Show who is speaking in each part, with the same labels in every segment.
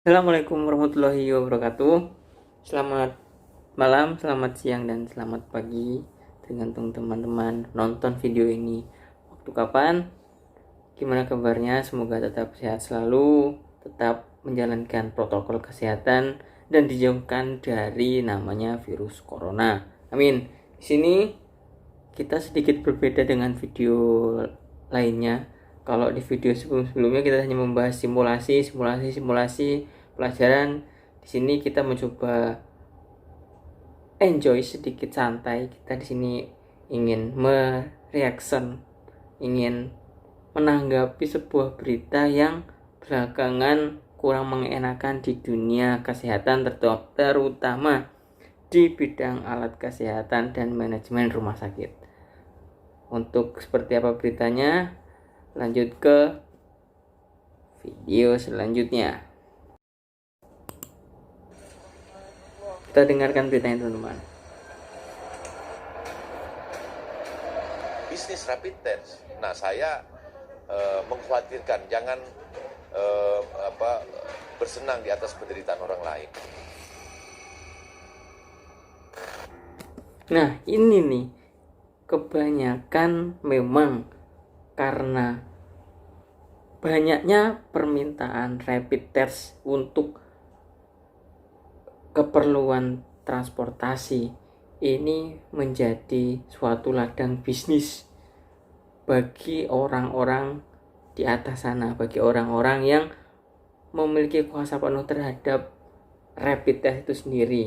Speaker 1: Assalamualaikum warahmatullahi wabarakatuh. Selamat malam, selamat siang, dan selamat pagi, tergantung teman-teman nonton video ini waktu kapan. Gimana kabarnya? Semoga tetap sehat selalu, tetap menjalankan protokol kesehatan, dan dijauhkan dari namanya virus corona. Amin. Di sini kita sedikit berbeda dengan video lainnya. Kalau di video sebelum-sebelumnya kita hanya membahas simulasi pelajaran. Di sini kita mencoba enjoy, sedikit santai. Kita di sini ingin mereaction, ingin menanggapi sebuah berita yang belakangan kurang mengenakan di dunia kesehatan, terutama di bidang alat kesehatan dan manajemen rumah sakit. Untuk seperti apa beritanya, lanjut ke video selanjutnya. Kita dengarkan beritanya, teman-teman.
Speaker 2: Bisnis rapid test. Nah, saya mengkhawatirkan jangan bersenang di atas penderitaan orang lain.
Speaker 1: Nah, ini nih, kebanyakan memang karena banyaknya permintaan rapid test untuk keperluan transportasi. Ini menjadi suatu ladang bisnis bagi orang-orang di atas sana, bagi orang-orang yang memiliki kuasa penuh terhadap rapid test itu sendiri.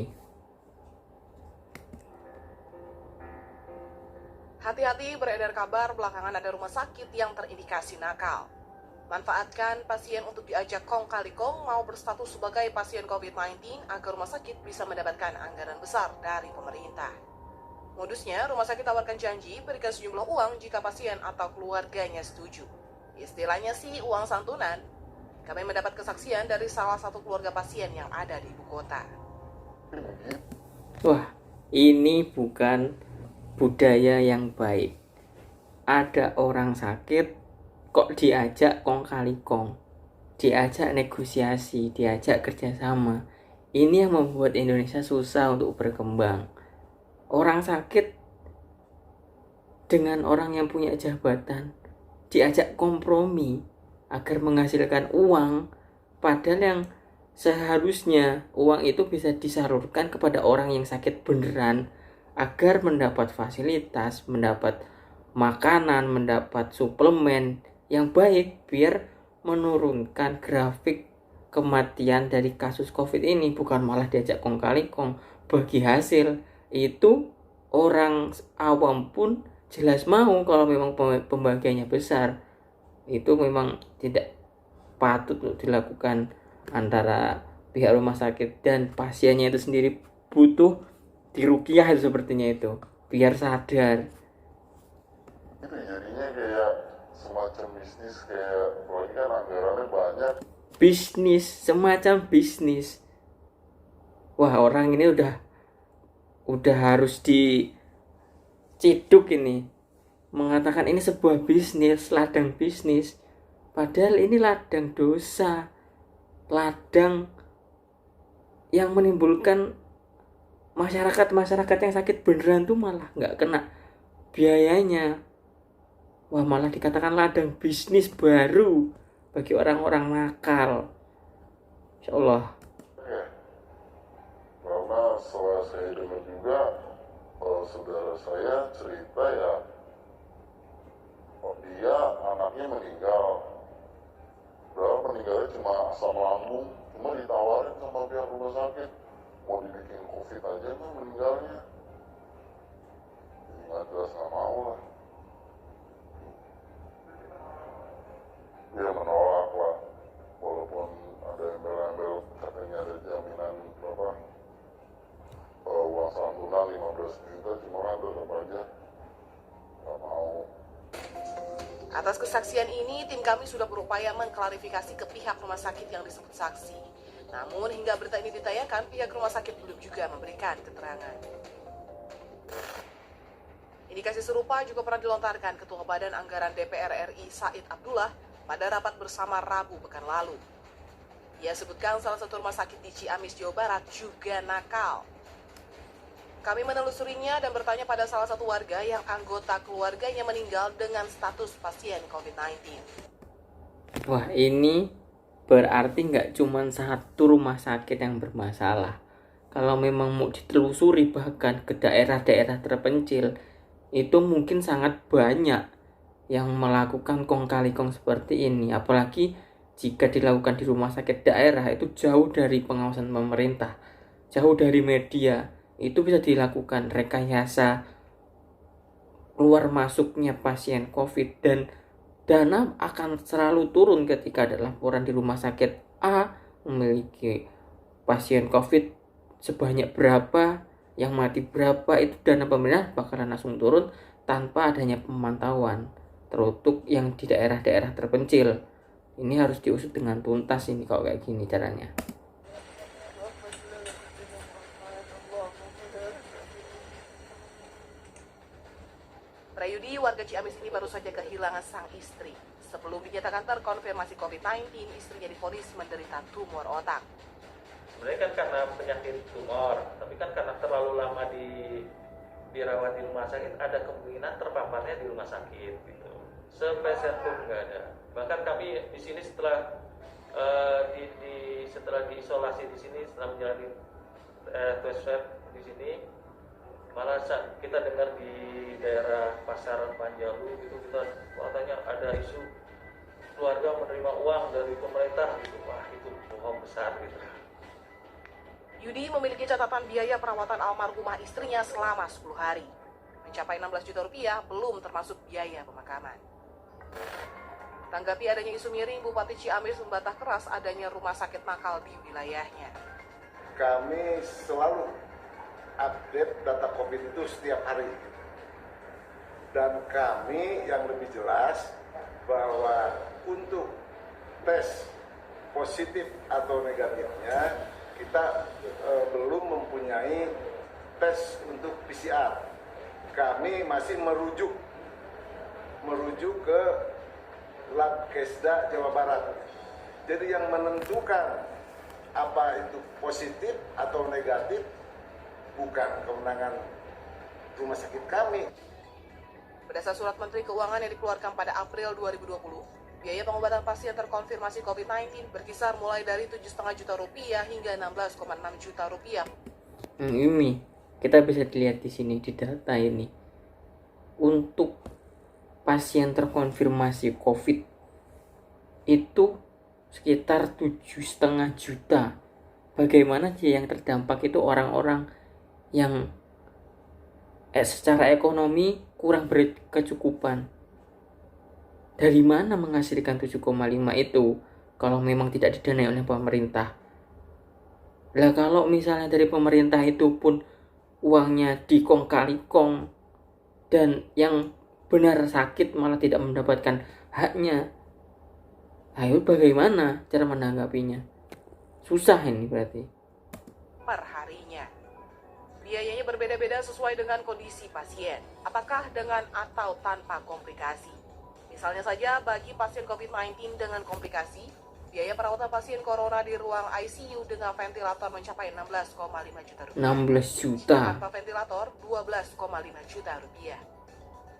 Speaker 3: Hati-hati, beredar kabar belakangan ada rumah sakit yang terindikasi nakal. Manfaatkan pasien untuk diajak kong kali kong mau berstatus sebagai pasien COVID-19 agar rumah sakit bisa mendapatkan anggaran besar dari pemerintah. Modusnya, rumah sakit tawarkan janji berikan sejumlah uang jika pasien atau keluarganya setuju. Istilahnya sih uang santunan. Kami mendapat kesaksian dari salah satu keluarga pasien yang ada di ibu kota.
Speaker 1: Wah, ini bukan budaya yang baik. Ada orang sakit kok diajak kong kali kong, diajak negosiasi, diajak kerjasama. Ini yang membuat Indonesia susah untuk berkembang. Orang sakit dengan orang yang punya jabatan diajak kompromi agar menghasilkan uang, padahal yang seharusnya uang itu bisa disalurkan kepada orang yang sakit beneran agar mendapat fasilitas, mendapat makanan, mendapat suplemen yang baik biar menurunkan grafik kematian dari kasus COVID ini, bukan malah diajak kong kali kong bagi hasil. Itu orang awam pun jelas mau kalau memang pembagiannya besar. Itu memang tidak patut untuk dilakukan antara pihak rumah sakit dan pasiennya itu sendiri. Butuh dirukiah itu sepertinya itu biar sadar.
Speaker 4: Itu jadinya kayak semacam bisnis, kayak apalagi kan anggarannya banyak.
Speaker 1: Bisnis, semacam bisnis. Wah, orang ini udah harus diciduk ini, mengatakan ini sebuah bisnis, ladang bisnis. Padahal ini ladang dosa, ladang yang menimbulkan masyarakat yang sakit beneran tuh malah nggak kena biayanya. Wah, malah dikatakan ladang bisnis baru bagi orang-orang nakal. Insya Allah.
Speaker 4: Ya, karena setelah saya dengar juga, saudara saya cerita ya, dia anaknya meninggal. Berapa meninggalnya cuma asam lambung, cuma ditawarin sama pihak rumah sakit mau dibikin COVID aja kan meninggalnya. Jadi nggak jelas, nggak mau lah. Dia menolak lah, walaupun ada embel-embel katanya ada jaminan berapa uang santunan 15 juta, cuma kan tetap aja nggak mau.
Speaker 3: Atas kesaksian ini, tim kami sudah berupaya mengklarifikasi ke pihak rumah sakit yang disebut saksi. Namun hingga berita ini ditayangkan, pihak rumah sakit belum juga memberikan keterangan. Indikasi serupa juga pernah dilontarkan Ketua Badan Anggaran DPR RI Said Abdullah pada rapat bersama Rabu pekan lalu. Ia sebutkan salah satu rumah sakit di Ciamis, Jawa Barat juga nakal. Kami menelusurinya dan bertanya pada salah satu warga yang anggota keluarganya meninggal dengan status pasien COVID-19.
Speaker 1: Wah, ini berarti nggak cuma satu rumah sakit yang bermasalah. Kalau memang mau ditelusuri bahkan ke daerah-daerah terpencil, itu mungkin sangat banyak yang melakukan kong kali kong seperti ini. Apalagi jika dilakukan di rumah sakit daerah, itu jauh dari pengawasan pemerintah, jauh dari media. Itu bisa dilakukan rekayasa keluar masuknya pasien COVID, dan dana akan selalu turun ketika ada laporan di rumah sakit A memiliki pasien COVID sebanyak berapa, yang mati berapa, itu dana pemerintah bakalan langsung turun tanpa adanya pemantauan, teruntuk yang di daerah-daerah terpencil. Ini harus diusut dengan tuntas ini kalau kayak gini caranya.
Speaker 3: Prayudi, warga Ciamis ini baru saja kehilangan sang istri. Sebelum dinyatakan terkonfirmasi COVID-19, istrinya divonis menderita tumor otak.
Speaker 5: Sebenarnya kan karena penyakit tumor, tapi kan karena terlalu lama dirawat di rumah sakit, ada kemungkinan terpaparnya di rumah sakit gitu. Sepeser pun nggak ada. Bahkan kami di sini setelah setelah diisolasi di sini, setelah menjalani tes swab di sini, malah kita dengar di daerah Pasaran Panjalu gitu, kita katanya ada isu keluarga menerima uang dari pemerintah gitu. Wah, itu bohong besar gitu.
Speaker 3: Yudi memiliki catatan biaya perawatan almarhumah istrinya selama 10 hari. Mencapai 16 juta rupiah, belum termasuk biaya pemakaman. Tanggapi adanya isu miring, Bupati Ciamis membantah keras adanya rumah sakit nakal di wilayahnya.
Speaker 6: Kami selalu update data COVID itu setiap hari. Dan kami yang lebih jelas bahwa untuk tes positif atau negatifnya, kita belum mempunyai tes untuk PCR. Kami masih merujuk ke Lab Kesda Jawa Barat. Jadi yang menentukan apa itu positif atau negatif bukan kewenangan rumah sakit kami.
Speaker 3: Berdasar surat Menteri Keuangan yang dikeluarkan pada April 2020, biaya pengobatan pasien terkonfirmasi COVID-19 berkisar mulai dari 7,5 juta rupiah hingga 16,6 juta rupiah.
Speaker 1: Ini kita bisa dilihat di sini di data ini. Untuk pasien terkonfirmasi COVID itu sekitar 7,5 juta. Bagaimana sih yang terdampak itu orang-orang yang secara ekonomi kurang berkecukupan. Dari mana menghasilkan 7,5 itu kalau memang tidak didanai oleh pemerintah? Lah kalau misalnya dari pemerintah itu pun uangnya dikong kali kong dan yang benar sakit malah tidak mendapatkan haknya, ayo bagaimana cara menanggapinya? Susah ini berarti.
Speaker 3: Per harinya. Biayanya berbeda-beda sesuai dengan kondisi pasien. Apakah dengan atau tanpa komplikasi? Misalnya saja bagi pasien COVID-19 dengan komplikasi, biaya perawatan pasien corona di ruang ICU dengan ventilator mencapai 16,5 juta rupiah.
Speaker 1: 16 juta.
Speaker 3: Tanpa ventilator, 12,5 juta rupiah.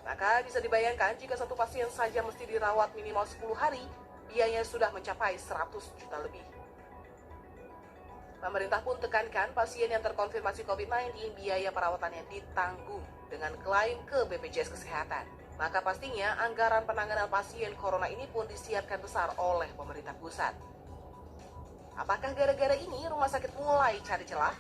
Speaker 3: Maka bisa dibayangkan jika satu pasien saja mesti dirawat minimal 10 hari, biayanya sudah mencapai 100 juta lebih. Pemerintah pun tekankan pasien yang terkonfirmasi COVID-19 biaya perawatannya ditanggung dengan klaim ke BPJS Kesehatan. Maka pastinya anggaran penanganan pasien corona ini pun disiapkan besar oleh pemerintah pusat. Apakah gara-gara ini rumah sakit mulai cari celah?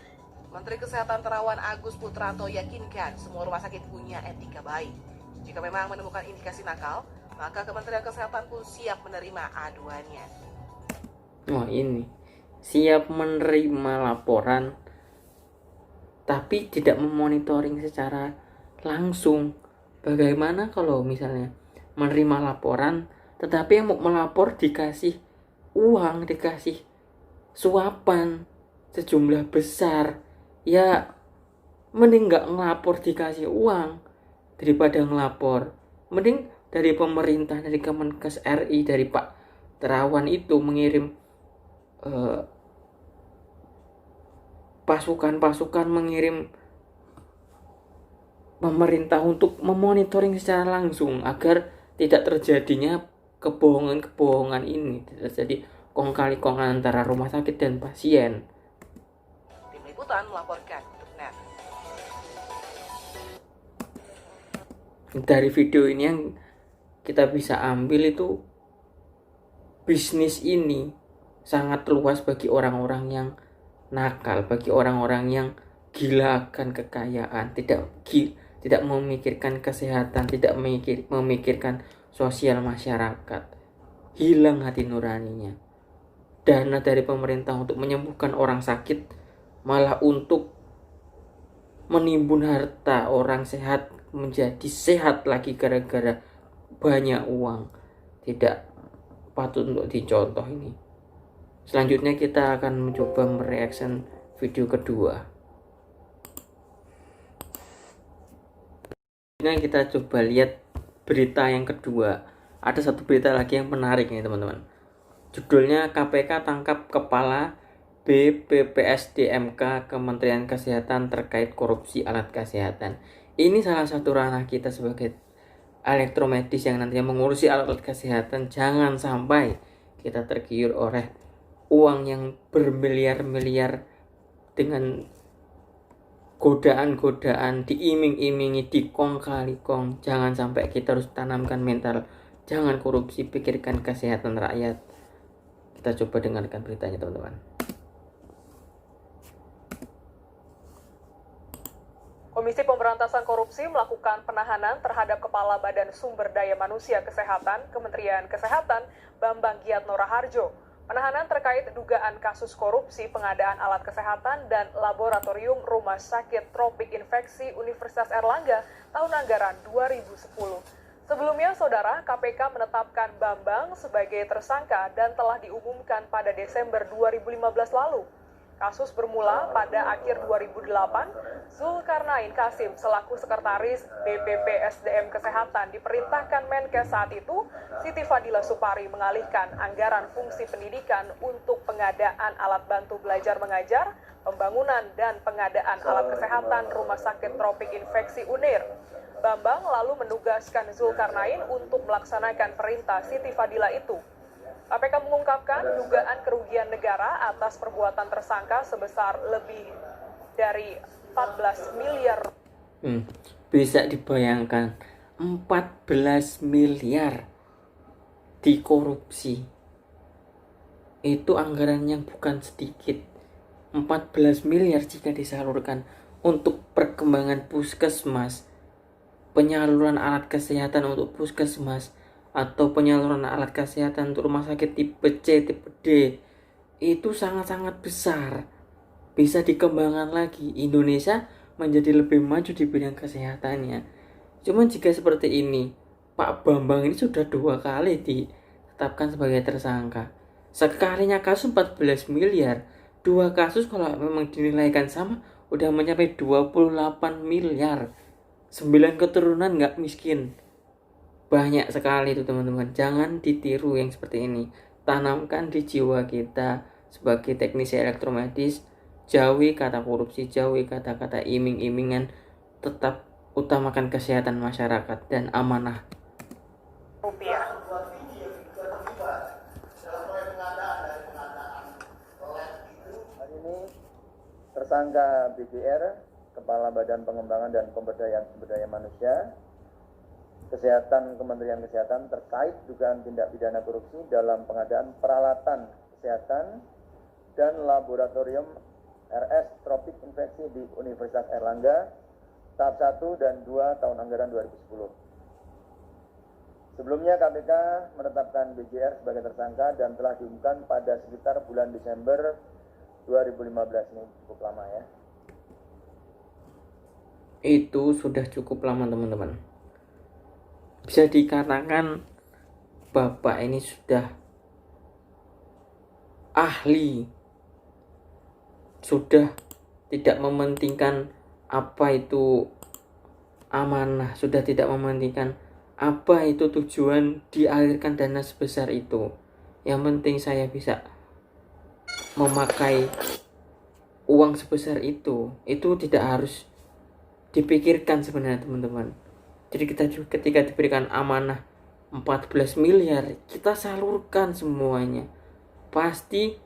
Speaker 3: Menteri Kesehatan Terawan Agus Putranto yakinkan semua rumah sakit punya etika baik. Jika memang menemukan indikasi nakal, maka Kementerian Kesehatan pun siap menerima aduannya.
Speaker 1: Wah, ini siap menerima laporan tapi tidak memonitoring secara langsung. Bagaimana kalau misalnya menerima laporan tetapi yang mau melapor dikasih uang, dikasih suapan sejumlah besar, ya mending nggak ngelapor dikasih uang daripada ngelapor. Mending dari pemerintah, dari Kemenkes RI, dari Pak Terawan itu mengirim eh, pasukan-pasukan mengirim pemerintah untuk memonitoring secara langsung agar tidak terjadinya kebohongan-kebohongan ini, tidak terjadi kong kali kong antara rumah sakit dan pasien.
Speaker 3: Tim Liputan melaporkan untuk NET.
Speaker 1: Dari video ini yang kita bisa ambil itu, bisnis ini sangat luas bagi orang-orang yang nakal, bagi orang-orang yang gila akan kekayaan, tidak memikirkan kesehatan, tidak memikirkan sosial masyarakat, hilang hati nuraninya. Dana dari pemerintah untuk menyembuhkan orang sakit malah untuk menimbun harta orang sehat menjadi sehat lagi gara-gara banyak uang. Tidak patut untuk dicontoh ini. Selanjutnya kita akan mencoba mereaction video kedua. Nah, kita coba lihat berita yang kedua. Ada satu berita lagi yang menarik nih teman-teman. Judulnya KPK tangkap kepala BPPSDMK Kementerian Kesehatan terkait korupsi alat kesehatan. Ini salah satu ranah kita sebagai elektromedis yang nantinya mengurusi alat kesehatan. Jangan sampai kita tergiur oleh uang yang bermiliar-miliar dengan godaan-godaan, diiming-imingi, dikong kali kong. Jangan sampai kita harus tanamkan mental, jangan korupsi, pikirkan kesehatan rakyat. Kita coba dengarkan beritanya teman-teman.
Speaker 7: Komisi Pemberantasan Korupsi melakukan penahanan terhadap Kepala Badan Sumber Daya Manusia Kesehatan Kementerian Kesehatan Bambang Giatno Raharjo. Penahanan terkait dugaan kasus korupsi pengadaan alat kesehatan dan laboratorium Rumah Sakit Tropik Infeksi Universitas Airlangga tahun anggaran 2010. Sebelumnya, Saudara, KPK menetapkan Bambang sebagai tersangka dan telah diumumkan pada Desember 2015 lalu. Kasus bermula pada akhir 2008, Zulkarnain Kasim selaku Sekretaris BPPSDM Kesehatan diperintahkan Menkes saat itu, Siti Fadila Supari mengalihkan anggaran fungsi pendidikan untuk pengadaan alat bantu belajar mengajar, pembangunan dan pengadaan alat kesehatan Rumah Sakit Tropik Infeksi UNIR. Bambang lalu menugaskan Zulkarnain untuk melaksanakan perintah Siti Fadila itu. KPK mengungkapkan dugaan kerugian negara atas perbuatan tersangka sebesar lebih dari 14 miliar.
Speaker 1: Bisa dibayangkan 14 miliar dikorupsi. Itu anggaran yang bukan sedikit. 14 miliar jika disalurkan untuk perkembangan puskesmas, penyaluran alat kesehatan untuk puskesmas, atau penyaluran alat kesehatan untuk rumah sakit tipe C, tipe D, itu sangat-sangat besar. Bisa dikembangkan lagi, Indonesia menjadi lebih maju di bidang kesehatannya. Cuman jika seperti ini, Pak Bambang ini sudah 2 kali ditetapkan sebagai tersangka. Sekalinya kasus 14 miliar, 2 kasus kalau memang dinilaikan sama, udah mencapai 28 miliar. 9 keturunan nggak miskin. Banyak sekali itu teman-teman. Jangan ditiru yang seperti ini. Tanamkan di jiwa kita sebagai teknisi elektromedis. Jauhi kata korupsi, jauhi kata-kata iming-imingan. Tetap utamakan kesehatan masyarakat dan amanah
Speaker 7: Rupiah.
Speaker 8: Hari ini tersangka BGR, Kepala Badan Pengembangan dan Pemberdayaan Sumber Daya Manusia Kesehatan Kementerian Kesehatan terkait dugaan tindak pidana korupsi dalam pengadaan peralatan kesehatan dan laboratorium RS Tropik Infeksi di Universitas Airlangga tahap 1 dan 2 tahun anggaran 2010. Sebelumnya KPK menetapkan BGR sebagai tersangka dan telah diumumkan pada sekitar bulan Desember 2015. Ini cukup lama ya.
Speaker 1: itu sudah cukup lama teman-teman. Bisa dikatakan Bapak ini sudah ahli, sudah tidak mementingkan apa itu amanah, sudah tidak mementingkan apa itu tujuan dialirkan dana sebesar itu. Yang penting saya bisa memakai uang sebesar itu tidak harus dipikirkan sebenarnya teman-teman. Jadi kita juga ketika diberikan amanah 14 miliar, kita salurkan semuanya. Pasti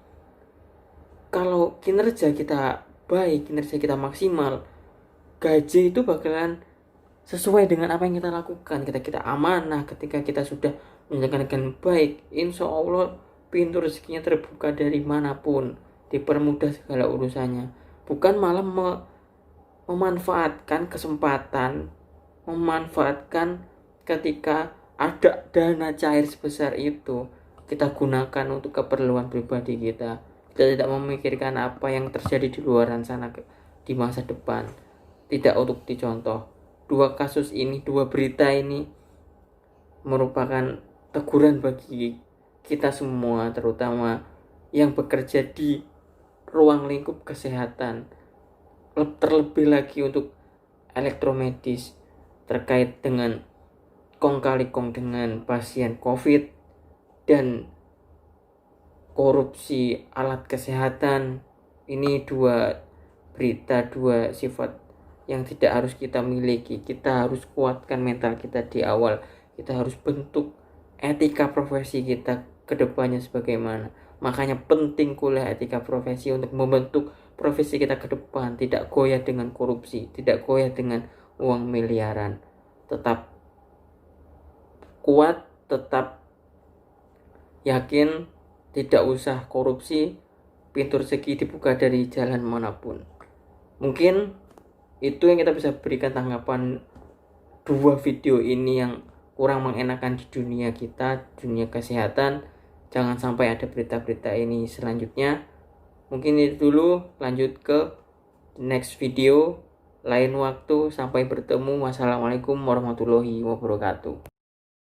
Speaker 1: kalau kinerja kita baik, kinerja kita maksimal, gaji itu bakalan sesuai dengan apa yang kita lakukan. Kita amanah, ketika kita sudah menjalankan dengan baik, insya Allah pintu rezekinya terbuka dari manapun, dipermudah segala urusannya. Bukan malah memanfaatkan kesempatan, memanfaatkan ketika ada dana cair sebesar itu, kita gunakan untuk keperluan pribadi kita. Kita tidak memikirkan apa yang terjadi di luar sana di masa depan. Tidak untuk dicontoh. Dua kasus ini, dua berita ini merupakan teguran bagi kita semua, terutama yang bekerja di ruang lingkup kesehatan. Terlebih lagi untuk elektromedis terkait dengan kong kali kong dengan pasien COVID dan korupsi alat kesehatan. Ini dua berita, dua sifat yang tidak harus kita miliki. Kita harus kuatkan mental kita di awal. Kita harus bentuk etika profesi kita ke depannya sebagaimana. Makanya penting kuliah etika profesi untuk membentuk profesi kita ke depan. Tidak goyah dengan korupsi, tidak goyah dengan uang miliaran. Tetap kuat, tetap yakin, tidak usah korupsi, pintu rezeki dibuka dari jalan manapun. Mungkin itu yang kita bisa berikan tanggapan dua video ini yang kurang mengenakan di dunia kita, dunia kesehatan. Jangan sampai ada berita-berita ini selanjutnya. Mungkin itu dulu, lanjut ke next video lain waktu. Sampai bertemu. Wassalamualaikum warahmatullahi wabarakatuh.